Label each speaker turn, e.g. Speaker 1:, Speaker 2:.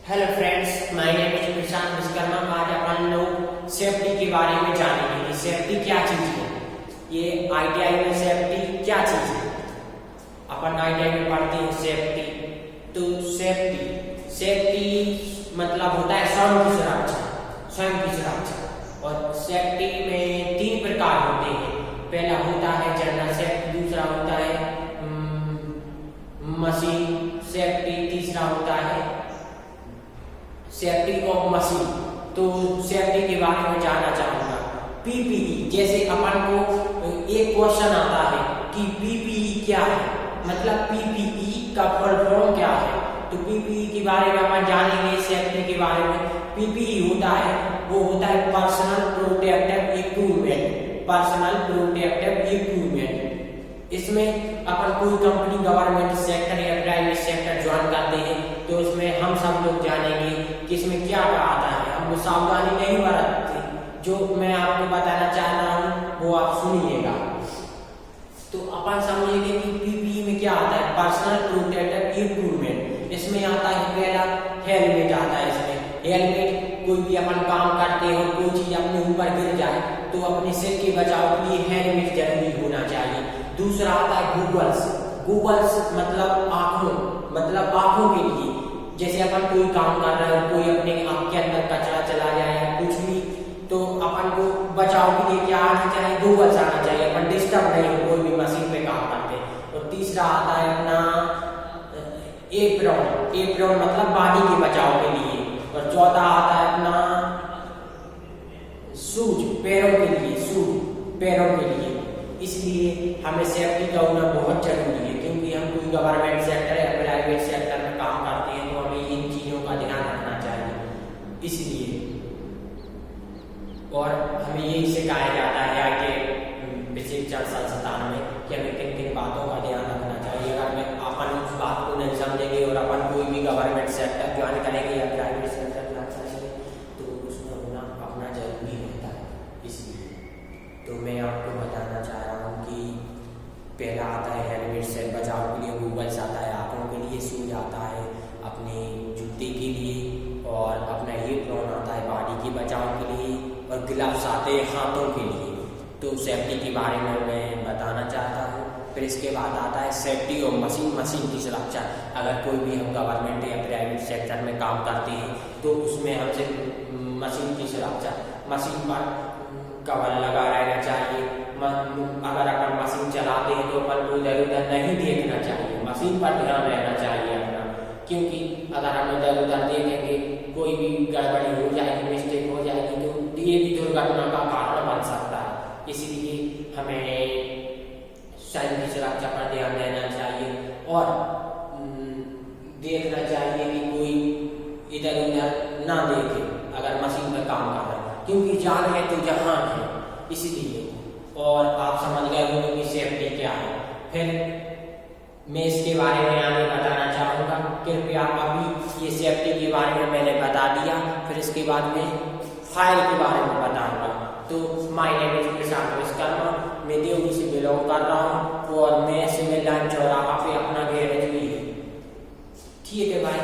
Speaker 1: Hello friends, my name is Prashant Vishwakarma. आज अपन लोग सेफ्टी के बारे में जानेंगे कि सेफ्टी क्या चीज है। ये आईटीआई में सेफ्टी क्या चीज है। अपन आईटीआई में पढ़ते हैं सेफ्टी। तो सेफ्टी मतलब होता है स्वयं की सुरक्षा। और सेफ्टी में 3 प्रकार होते हैं। पहला होता है जनरल सेफ्टी, दूसरा होता है मशीन सेफ्टी, तीसरा होता है सेफ्टी ऑफ मशीन। तो सेफ्टी के बारे में जानना चाहूंगा। पीपीई, जैसे अपन को एक क्वेश्चन आता है कि पीपीई क्या है, मतलब पीपीई का फुल फॉर्म क्या है। तो पीपीई के बारे में अपन जानेंगे। सेफ्टी के बारे में पीपीई होता है, वो होता है पर्सनल प्रोटेक्टिव इक्विपमेंट। इसमें अपन कोई कंपनी, गवर्नमेंट सेक्टर या प्राइवेट सेक्टर ज्वाइन करते हैं तो उसमें हम सब लोग जानेंगे कि इसमें क्या आता है। हम वो सावधानी नहीं बरतते। जो मैं आपको बताना चाह रहा हूँ वो आप सुनिएगा। तो अपन समझेंगे कि पीपीई में क्या आता है, पर्सनल प्रोटेक्टिव इक्विपमेंट। इसमें आता है पहला हेलमेट आता है। इसमें हेलमेट, कोई भी अपन काम करते हो, कोई चीज अपने ऊपर गिर जाए तो अपने सिर के बचाव के लिए हेलमेट जरूरी होना चाहिए। दूसरा आता है गूगल्स मतलब आंखों के लिए। जैसे अपन कोई काम कर रहे हो, कोई अपने आंख के अंदर कचरा चला जाए या कुछ भी, तो अपन को बचाव के लिए क्या आना चाहिए, गूगल्स आना चाहिए। अपन डिस्टर्ब नहीं हो कोई भी मशीन पे काम करते। और तीसरा आता है अपना एप्रॉन मतलब बॉडी के बचाव के लिए। और चौथा आता है अपना शूज, पैरों के लिए। इसलिए हमें सेफ्टी का होना बहुत जरूरी है, क्योंकि हम कोई गवर्नमेंट सेक्टर या प्राइवेट सेक्टर में काम करते हैं तो हमें इन चीजों का ध्यान रखना चाहिए। इसलिए और हमें यही सिखाया जाता है आगे प्रशिक्षण संस्थान में कि हमें किन किन बातों का ध्यान रखना चाहिए। अगर अपन उस बात को नहीं समझेंगे और अपन कोई भी गवर्नमेंट सेक्टर ज्वाइन करेंगे या प्राइवेट सेक्टर ज्वाइन करेंगे तो उसमें होना अपना जरूरी होता है। इसलिए तो मैं आपको बताना चाह रहा हूँ कि पहला आता है हेलमेट से बचाव के लिए, गूगल्स आता है आंखों के लिए, शूज आता है अपने जूते के लिए, और अपना एप्रॉन आता है बॉडी के बचाव के लिए, और ग्लव्स आते हैं हाथों के लिए। तो सेफ्टी के बारे में मैं बताना चाहता हूँ। फिर इसके बाद आता है सेफ्टी और मशीन की सुरक्षा। अगर कोई भी हम गवर्नमेंट या प्राइवेट सेक्टर में काम करते हैं तो उसमें हमसे मशीन की सुरक्षा, मशीन पर कवर लगा रहना चाहिए। अगर अपन मशीन चलाते हैं तो अपन को इधर उधर नहीं देखना चाहिए, मशीन पर ध्यान रहना चाहिए अपना। क्योंकि अगर हम इधर उधर देखेंगे, कोई भी गड़बड़ी हो जाएगी, मिस्टेक हो जाएगी तो ये भी दुर्घटना का कारण बन सकता है। इसलिए हमें स्वयं की सुरक्षा पर ध्यान देना चाहिए और देखना चाहिए कि कोई इधर उधर ना देखे अगर मशीन पर काम कर रहा है, क्योंकि जान है तो जहान है। इसलिए और आप समझ गए होंगे कि सेफ्टी क्या है। फिर मैं इसके बारे में आगे बताना चाहूँगा। कृपया अभी ये सेफ्टी के बारे में मैंने बता दिया, फिर इसके बाद में फायर के बारे में बताऊंगा। तो my name is Prashant Vishwakarma, मैं देवरी से बिलोंग कर रहा हूँ और मैं सिविल लाइन चौराहा पे अपना गैरेज भी है। ठीक है भाई।